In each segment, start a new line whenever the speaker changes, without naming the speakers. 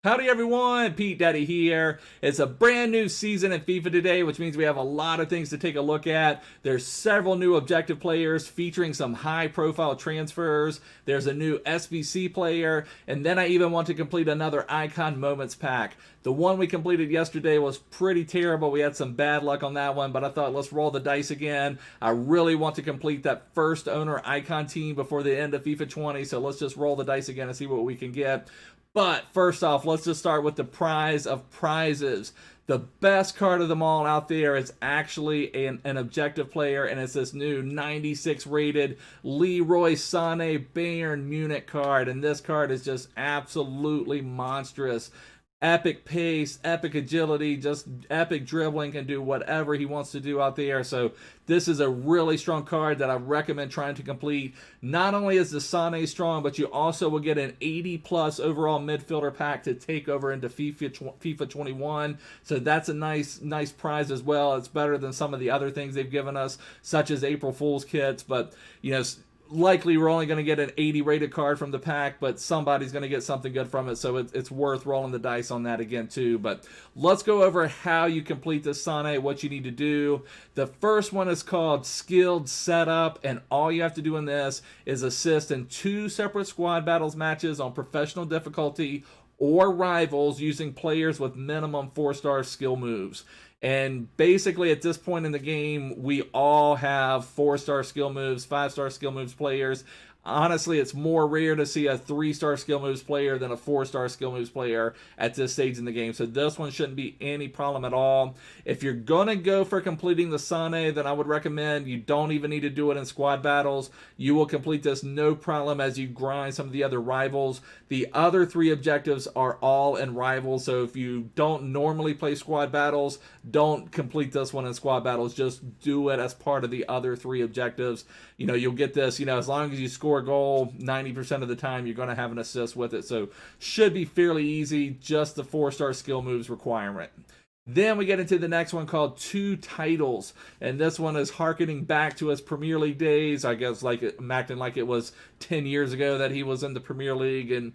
Howdy everyone, Pete Daddy here. It's a brand new season in FIFA today, which means we have a lot of things to take a look at. There's several new objective players featuring some high profile transfers. There's a new SBC player, and then I even want to complete another Icon Moments pack. The one we completed yesterday was pretty terrible. We had some bad luck on that one, but I thought let's roll the dice again. I really want to complete that first owner Icon team before the end of FIFA 20, so let's just roll the dice again and see what we can get. But first off, let's just start with the prize of prizes. The best card of them all out there is actually an objective player, and it's this new 96 rated Leroy Sane Bayern Munich card. And this card is just absolutely monstrous. Epic pace, epic agility, just epic dribbling, can do whatever he wants to do out there. So this is a really strong card that I recommend trying to complete. Not only is the Sane strong, but you also will get an 80 plus overall midfielder pack to take over into FIFA 21. So that's a nice prize as well. It's better than some of the other things they've given us, such as April Fool's kits. But you know, likely we're only going to get an 80 rated card from the pack, but somebody's going to get something good from it, so it's worth rolling the dice on that again too. But let's go over how you complete this Sane, what you need to do. The first one is called Skilled Setup, and all you have to do in this is assist in 2 separate squad battles matches on professional difficulty or rivals using players with minimum 4-star skill moves. And basically, at this point in the game, we all have 4-star skill moves, 5-star skill moves players. Honestly, it's more rare to see a 3-star skill moves player than a 4-star skill moves player at this stage in the game. So this one shouldn't be any problem at all. If you're going to go for completing the Sane, then I would recommend you don't even need to do it in squad battles. You will complete this no problem as you grind some of the other rivals. The other 3 objectives are all in rivals. So if you don't normally play squad battles, don't complete this one in squad battles. Just do it as part of the other 3 objectives. You know, you'll get this, as long as you score a goal 90% of the time, you're going to have an assist with it. So should be fairly easy, just the 4-star skill moves requirement. Then we get into the next one called 2 Titles, and this one is harkening back to his Premier League days. I guess acting like it was 10 years ago that he was in the Premier League, and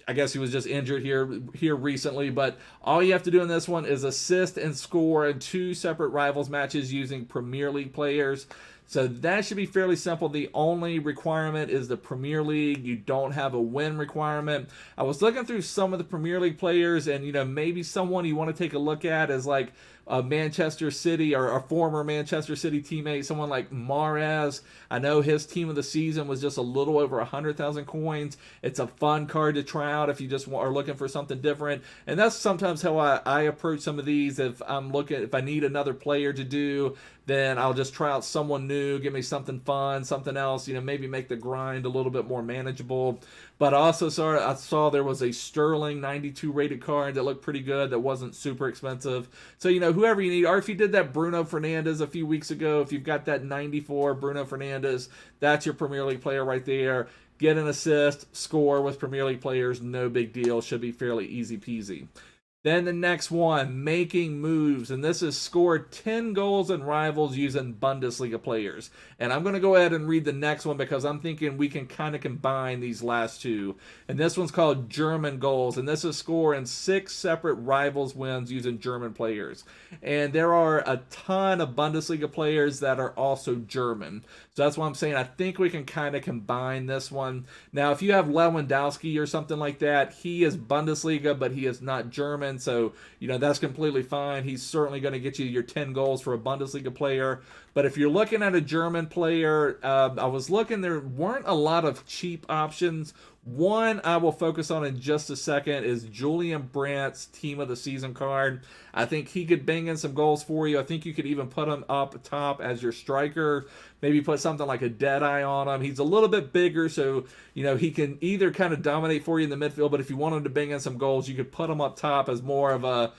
I guess he was just injured here recently. But all you have to do in this one is assist and score in 2 separate rivals matches using Premier League players. So that should be fairly simple. The only requirement is the Premier League. You don't have a win requirement. I was looking through some of the Premier League players, and maybe someone you want to take a look at is like a Manchester City or a former Manchester City teammate, someone like Mahrez. I know his team of the season was just a little over 100,000 coins. It's a fun card to try out if you just are looking for something different. And that's sometimes how I approach some of these. If I need another player to do, then I'll just try out someone new, give me something fun, something else, maybe make the grind a little bit more manageable. But I saw there was a Sterling 92 rated card that looked pretty good, that wasn't super expensive. So, whoever you need, or if you did that Bruno Fernandes a few weeks ago, if you've got that 94 Bruno Fernandes, that's your Premier League player right there. Get an assist, score with Premier League players, no big deal, should be fairly easy peasy. Then the next one, making moves, and this is score 10 goals in rivals using Bundesliga players. And I'm going to go ahead and read the next one because I'm thinking we can kind of combine these last 2. And this one's called German goals, and this is score in 6 separate rivals wins using German players. And there are a ton of Bundesliga players that are also German. So that's why I'm saying I think we can kind of combine this one. Now, if you have Lewandowski or something like that, he is Bundesliga, but he is not German. So, that's completely fine. He's certainly going to get you your 10 goals for a Bundesliga player. But if you're looking at a German player, I was looking, there weren't a lot of cheap options. One I will focus on in just a second is Julian Brandt's Team of the Season card. I think he could bang in some goals for you. I think you could even put him up top as your striker. Maybe put something like a Deadeye on him. He's a little bit bigger, so he can either kind of dominate for you in the midfield, but if you want him to bang in some goals, you could put him up top as more of a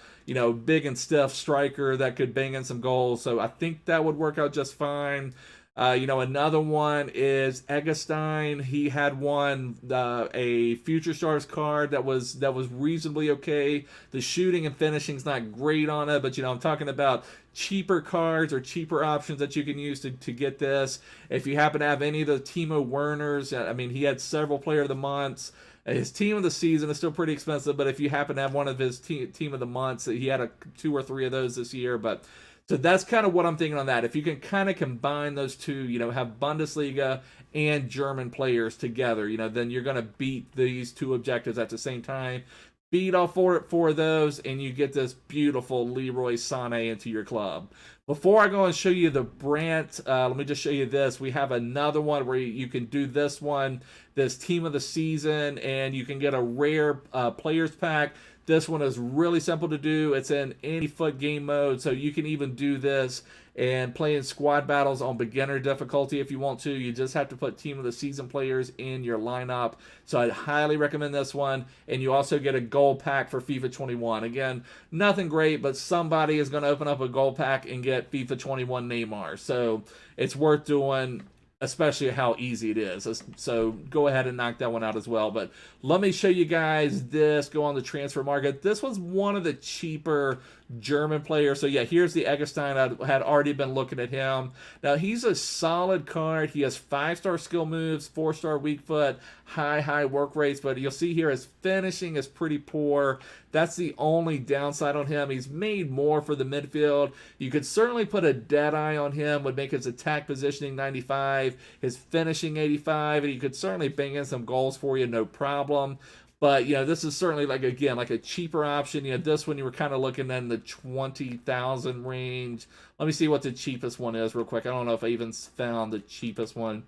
big and stiff striker that could bang in some goals. So I think that would work out just fine. Another one is Eggestein. He had a Future Stars card that was reasonably okay. The shooting and finishing's not great on it, but I'm talking about cheaper cards or cheaper options that you can use to get this. If you happen to have any of the Timo Werners, he had several Player of the Months. His team of the season is still pretty expensive, but if you happen to have one of his team of the months, he had 2 or 3 of those this year. But so that's kind of what I'm thinking on that. If you can kind of combine those two, have Bundesliga and German players together, then you're going to beat these two objectives at the same time. Beat all four of those, and you get this beautiful Leroy Sane into your club. Before I go and show you the Brandt, let me just show you this. We have another one where you can do this one, this team of the season, and you can get a rare players pack. This one is really simple to do. It's in any foot game mode, so you can even do this and play in squad battles on beginner difficulty if you want to. You just have to put team of the season players in your lineup. So I'd highly recommend this one. And you also get a gold pack for FIFA 21. Again, nothing great, but somebody is going to open up a gold pack and get FIFA 21 Neymar. So it's worth doing, especially how easy it is. So go ahead and knock that one out as well. But let me show you guys this. Go on the transfer market. This was one of the cheaper German players. So yeah, here's the Eggestein. I had already been looking at him. Now he's a solid card. He has 5-star skill moves, 4-star weak foot, high work rates. But you'll see here his finishing is pretty poor. That's the only downside on him. He's made more for the midfield. You could certainly put a dead eye on him, would make his attack positioning 95, his finishing 85, and he could certainly bang in some goals for you, no problem. But, this is certainly, like a cheaper option. This one you were kind of looking in the 20,000 range. Let me see what the cheapest one is real quick. I don't know if I even found the cheapest one.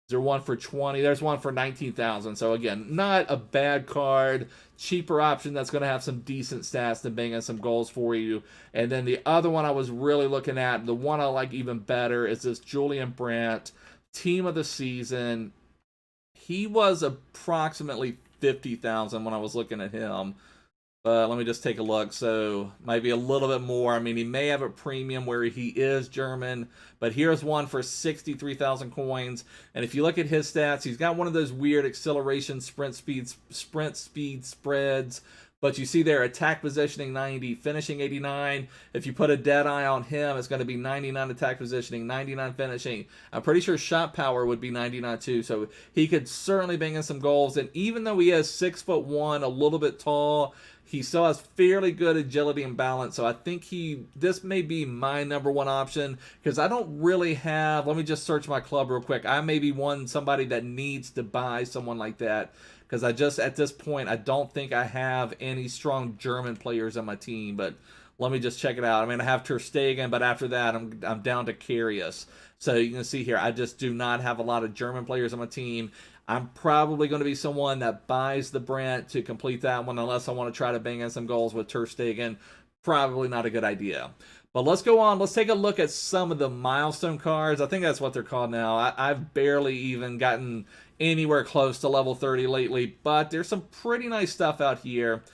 Is there one for 20? There's one for 19,000. So, again, not a bad card. Cheaper option that's going to have some decent stats to bang in some goals for you. And then the other one I was really looking at, the one I like even better, is this Julian Brandt, team of the season. He was approximately 50,000 when I was looking at him. But let me just take a look. So might be a little bit more. I mean, he may have a premium where he is German, but here's one for 63,000 coins. And if you look at his stats, he's got one of those weird acceleration sprint speed spreads. But you see there, attack positioning 90, finishing 89. If you put a dead eye on him, it's going to be 99 attack positioning, 99 finishing. I'm pretty sure shot power would be 99 too. So he could certainly bang in some goals. And even though he is 6'1", a little bit tall, he still has fairly good agility and balance. So I think this may be my number one option, because I don't really have, let me just search my club real quick. I may be somebody that needs to buy someone like that, because at this point, I don't think I have any strong German players on my team. But let me just check it out. I mean, I have Ter Stegen, but after that, I'm down to Karius. So you can see here, I just do not have a lot of German players on my team. I'm probably going to be someone that buys the Brandt to complete that one, unless I want to try to bang in some goals with Ter Stegen. Probably not a good idea. But let's go on. Let's take a look at some of the milestone cards. I think that's what they're called now. I've barely even gotten anywhere close to level 30 lately, but there's some pretty nice stuff out here.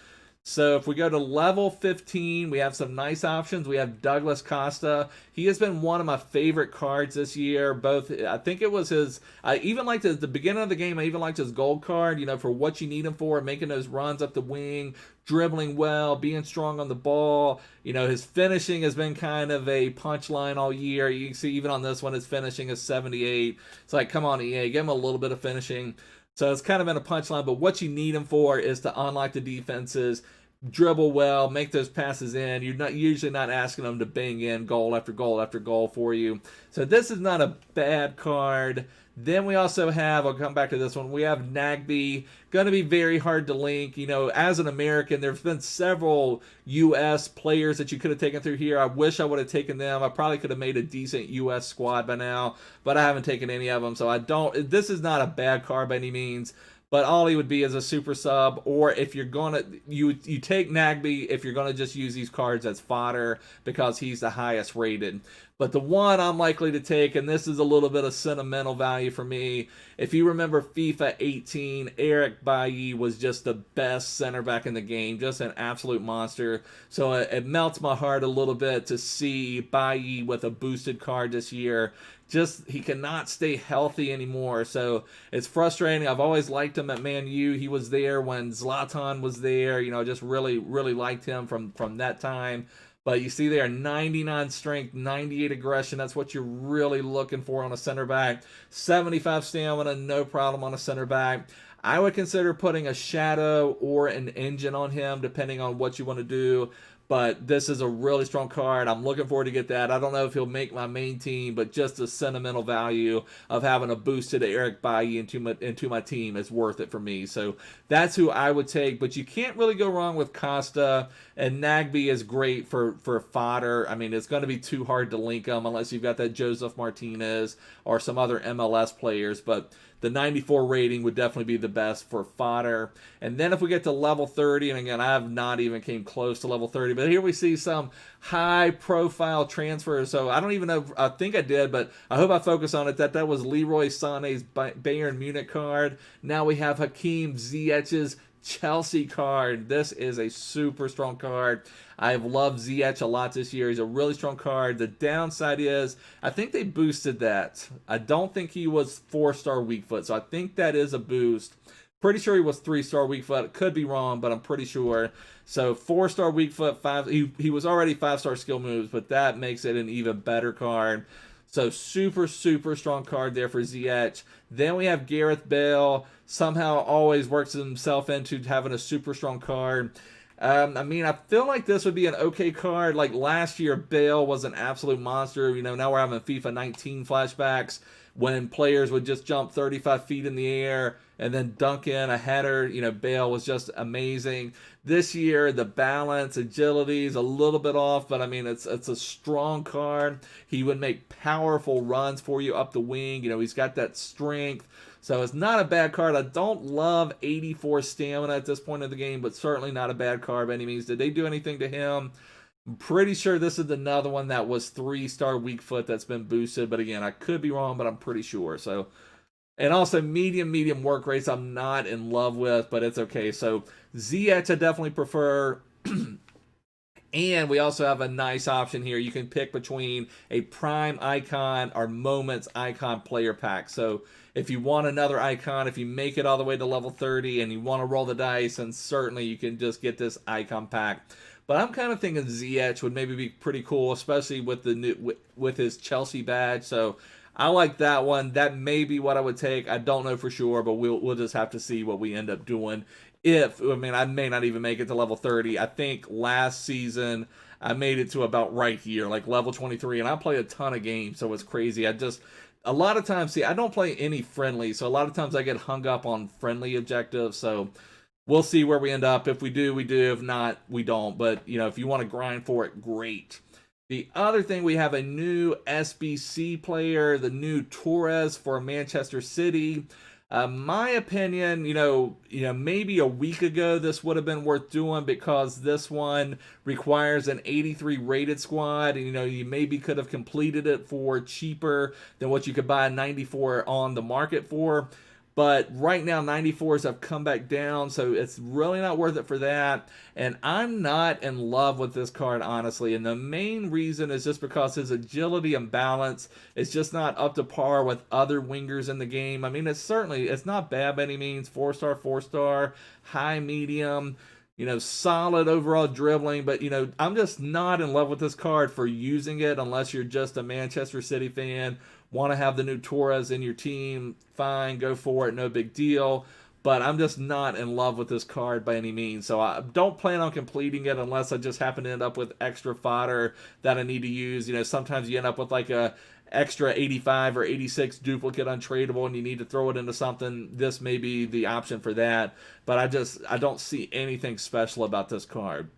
So if we go to level 15, we have some nice options. We have Douglas Costa. He has been one of my favorite cards this year. I think it was his, I even liked the beginning of the game, I even liked his gold card, for what you need him for, making those runs up the wing, dribbling well, being strong on the ball. His finishing has been kind of a punchline all year. You can see even on this one, his finishing is 78. It's like, come on, EA, give him a little bit of finishing. So it's kind of been a punchline, but what you need him for is to unlock the defenses, dribble well, make those passes in. You're usually not asking them to bang in goal after goal after goal for you. So this is not a bad card. Then we also have, I'll come back to this one, we have Nagbe. Going to be very hard to link. As an American, there's been several U.S. players that you could have taken through here. I wish I would have taken them. I probably could have made a decent U.S. squad by now, but I haven't taken any of them. So this is not a bad card by any means. But all he would be is a super sub, or if you're gonna you take Nagbe if you're gonna just use these cards as fodder because he's the highest rated. But the one I'm likely to take, and this is a little bit of sentimental value for me, if you remember FIFA 18, Eric Bailly was just the best center back in the game, just an absolute monster. So it melts my heart a little bit to see Bailly with a boosted card this year. He cannot stay healthy anymore, so it's frustrating. I've always liked him at Man U. He was there when Zlatan was there. Just really liked him from that time. But you see there, 99 strength, 98 aggression. That's what you're really looking for on a center back. 75 stamina, no problem on a center back. I would consider putting a shadow or an engine on him, depending on what you want to do. But this is a really strong card. I'm looking forward to get that. I don't know if he'll make my main team, but just the sentimental value of having a boosted Eric Bailly into my team is worth it for me. So that's who I would take. But you can't really go wrong with Costa, and Nagbe is great for fodder. I mean, it's going to be too hard to link them unless you've got that Joseph Martinez or some other MLS players. But the 94 rating would definitely be the best for fodder. And then if we get to level 30, and again, I have not even came close to level 30, but here we see some high profile transfers. So I don't even know, I think I did, but I hope I focus on it. That was Leroy Sané's Bayern Munich card. Now we have Hakim Ziyech's Chelsea card. This is a super strong card. I've loved Ziyech a lot this year. He's a really strong card. The downside is, I think they boosted that. I don't think he was 4-star weak foot, so I think that is a boost. Pretty sure he was 3-star weak foot. Could be wrong, but I'm pretty sure. So 4-star weak foot, he was already 5-star skill moves, but that makes it an even better card. So super, super strong card there for Ziyech. Then we have Gareth Bale. Somehow always works himself into having a super strong card. I mean, I feel like this would be an okay card. Like last year, Bale was an absolute monster. You know, now we're having FIFA 19 flashbacks when players would just jump 35 feet in the air and then dunk in a header. You know, Bale was just amazing. This year, the balance, agility is a little bit off, but I mean, it's a strong card. He would make powerful runs for you up the wing. You know, he's got that strength. So it's not a bad card. I don't love 84 stamina at this point of the game, but certainly not a bad card by any means. Did they do anything to him? I'm pretty sure this is another one that was 3-star weak foot that's been boosted. But again, I could be wrong, but I'm pretty sure. So, and also medium work rates I'm not in love with, but it's okay. So Ziyech I definitely prefer. And we also have a nice option here. You can pick between a prime icon or moments icon player pack. So if you want another icon, if you make it all the way to level 30 and you want to roll the dice, then certainly you can just get this icon pack. But I'm kind of thinking Ziyech would maybe be pretty cool, especially with the new with his Chelsea badge. So I like that one. That may be what I would take. I don't know for sure, but we'll just have to see what we end up doing. I may not even make it to level 30. I think last season I made it to about right here, like level 23, and I play a ton of games, so it's crazy. A lot of times, see, I don't play any friendly, so a lot of times I get hung up on friendly objectives, so we'll see where we end up. If we do, we do. If not, we don't. But, you know, if you want to grind for it, great. The other thing, we have a new SBC player, the new Torres for Manchester City. My opinion, maybe a week ago this would have been worth doing because this one requires an 83 rated squad, and you maybe could have completed it for cheaper than what you could buy a 94 on the market for. But right now, 94s have come back down, so it's really not worth it for that. And I'm not in love with this card, honestly. And the main reason is just because his agility and balance is just not up to par with other wingers in the game. I mean, it's not bad by any means. 4-star, 4-star, high, medium, solid overall dribbling. But, I'm just not in love with this card for using it unless you're just a Manchester City fan. Want to have the new Torres in your team, fine, go for it, no big deal. But I'm just not in love with this card by any means. So I don't plan on completing it unless I just happen to end up with extra fodder that I need to use. Sometimes you end up with like a extra 85 or 86 duplicate untradeable and you need to throw it into something. This may be the option for that. But I don't see anything special about this card.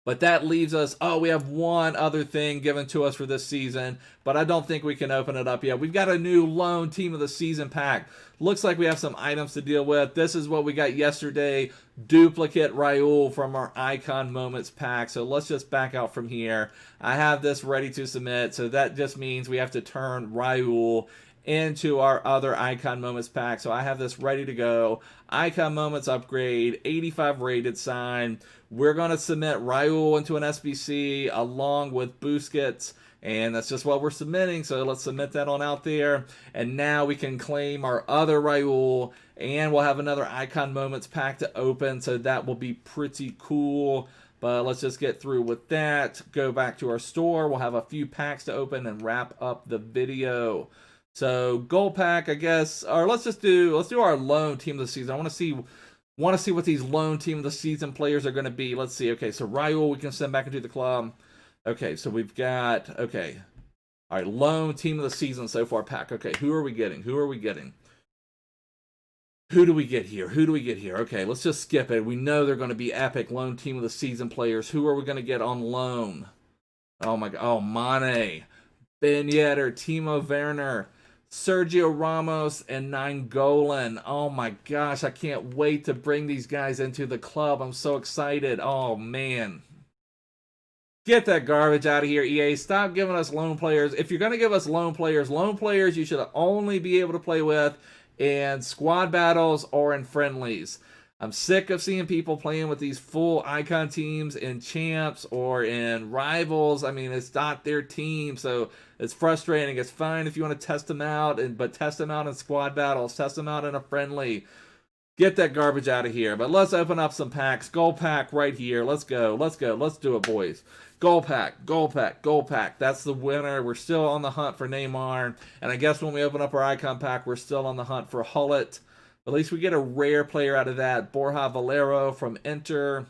But that leaves us, we have one other thing given to us for this season, but I don't think we can open it up yet. We've got a new Lone Team of the Season pack. Looks like we have some items to deal with. This is what we got yesterday, duplicate Raul from our Icon Moments pack. So let's just back out from here. I have this ready to submit, so that just means we have to turn Raul into our other Icon Moments pack. So I have this ready to go. Icon Moments upgrade, 85 rated sign. We're going to submit Raul into an SBC along with Busquets, and that's just what we're submitting. So let's submit that on out there. And now we can claim our other Raul, and we'll have another Icon Moments pack to open. So that will be pretty cool. But let's just get through with that. Go back to our store. We'll have a few packs to open and wrap up the video. So gold pack, I guess, or let's do our loan team of the season. I want to see what these loan team of the season players are going to be. Let's see. Okay, so Raul we can send back into the club. Okay, so we've got all right, loan team of the season so far pack. Okay, who are we getting? Who are we getting? Who do we get here? Who do we get here? Okay, let's just skip it. We know they're going to be epic loan team of the season players. Who are we going to get on loan? Oh my god. Oh, Mane, Ben Yedder, Timo Werner, Sergio Ramos, and Nainggolan. Oh my gosh, I can't wait to bring these guys into the club. I'm so excited. Oh man. Get that garbage out of here, EA. Stop giving us loan players. If you're going to give us loan players you should only be able to play with in squad battles or in friendlies. I'm sick of seeing people playing with these full icon teams in champs or in rivals. I mean, it's not their team, so it's frustrating. It's fine if you want to test them out, but test them out in squad battles, test them out in a friendly. Get that garbage out of here. But let's open up some packs. Gold pack right here. Let's go. Let's go. Let's do it, boys. Gold pack. Gold pack. Gold pack. That's the winner. We're still on the hunt for Neymar. And I guess when we open up our icon pack, we're still on the hunt for Hullet. At least we get a rare player out of that. Borja Valero from Inter.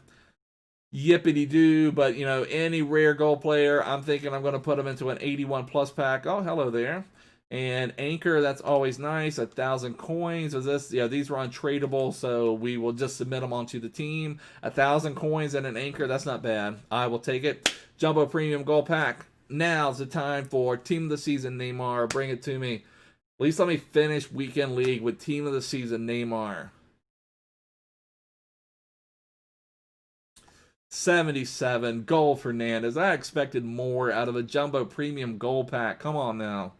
Yippity-doo. But, you know, any rare gold player, I'm thinking I'm going to put him into an 81 plus pack. Oh, hello there. And Anchor, that's always nice. 1,000 coins. Is this? Yeah, these were untradeable, so we will just submit them onto the team. 1,000 coins and an Anchor, that's not bad. I will take it. Jumbo Premium Gold Pack. Now's the time for Team of the Season Neymar. Bring it to me. At least let me finish Weekend League with Team of the Season Neymar. 77. Goal Fernandez. I expected more out of a Jumbo Premium Gold Pack. Come on now.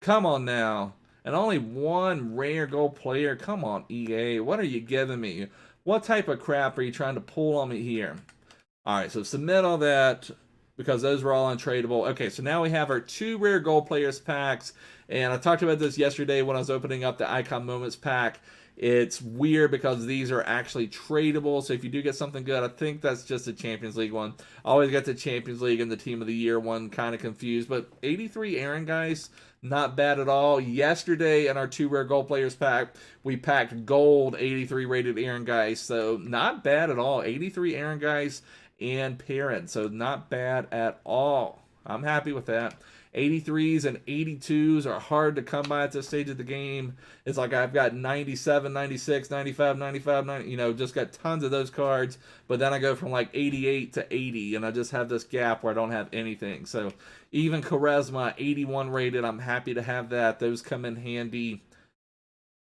Come on now. And only one rare gold player. Come on, EA. What are you giving me? What type of crap are you trying to pull on me here? Alright, so submit all that because those were all untradeable. Okay, so now we have our 2 rare gold players packs. And I talked about this yesterday when I was opening up the Icon Moments pack. It's weird because these are actually tradable. So if you do get something good, I think that's just a Champions League one. I always get the Champions League and the Team of the Year one kind of confused. But 83 Aaron guys, not bad at all. Yesterday in our 2 rare gold players pack, we packed gold 83 rated Aaron guys. So not bad at all. 83 Aaron guys and Parent. So not bad at all. I'm happy with that. 83s and 82s are hard to come by at this stage of the game. It's like I've got 97, 96, 95, 95, 90, you know, just got tons of those cards. But then I go from like 88 to 80, and I just have this gap where I don't have anything. So even Charisma, 81 rated, I'm happy to have that. Those come in handy.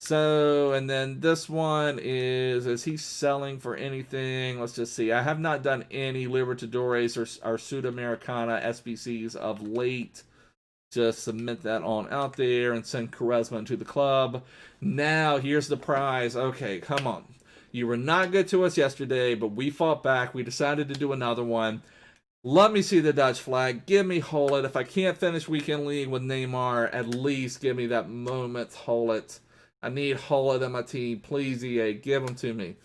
So, and then this one is he selling for anything? Let's just see. I have not done any Libertadores or Sudamericana SBCs of late. Just submit that on out there and send Charisma into the club. Now, here's the prize. Okay, come on. You were not good to us yesterday, but we fought back. We decided to do another one. Let me see the Dutch flag. Give me Hullet. If I can't finish Weekend League with Neymar, at least give me that moment's Hullet. I need Hullet in my team. Please, EA, give them to me.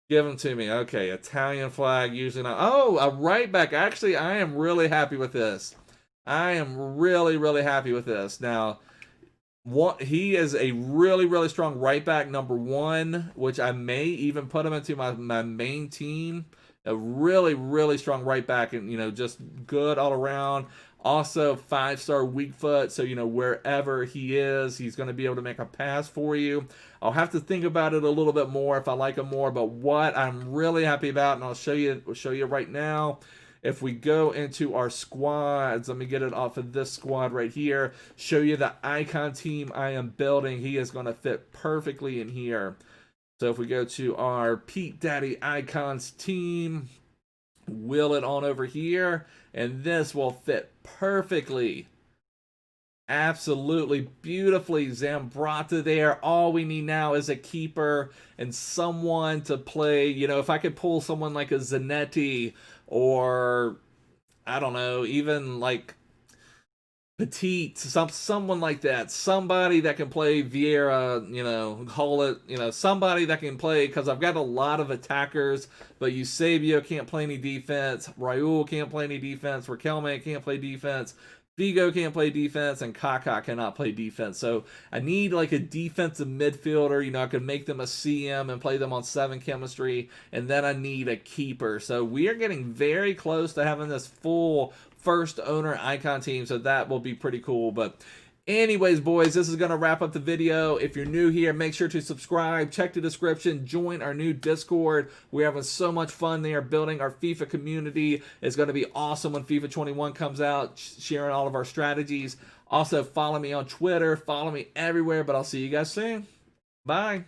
Give them to me. Okay, Italian flag, usually not. Oh, a right back. Actually, I am really happy with this. I am really, really happy with this. Now, he is a really, really strong right back, number 1, which I may even put him into my main team. A really, really strong right back, and, you know, just good all around. Also, 5-star weak foot, so, you know, wherever he is, he's going to be able to make a pass for you. I'll have to think about it a little bit more if I like him more, but what I'm really happy about, and I'll show you right now. If we go into our squads, let me get it off of this squad right here, show you the icon team I am building. He is going to fit perfectly in here. So if we go to our Pete Daddy Icons team, wheel it on over here, and this will fit perfectly. Absolutely beautifully. Zambrata there. All we need now is a keeper and someone to play. You know, if I could pull someone like a Zanetti or, I don't know, even like Petit, someone like that. Somebody that can play Vieira, you know, Hullet, you know, somebody that can play, because I've got a lot of attackers, but Eusebio can't play any defense. Raul can't play any defense. Riquelme can't play defense. Figo can't play defense, and Kaká cannot play defense. So I need like a defensive midfielder. You know, I could make them a CM and play them on 7 chemistry, and then I need a keeper. So we are getting very close to having this full first owner icon team, so that will be pretty cool. But anyways, boys, this is going to wrap up the video. If you're new here, make sure to subscribe, check the description, join our new Discord. We're having so much fun there, building our FIFA community. It's going to be awesome when FIFA 21 comes out, sharing all of our strategies. Also, follow me on Twitter, follow me everywhere, but I'll see you guys soon. Bye.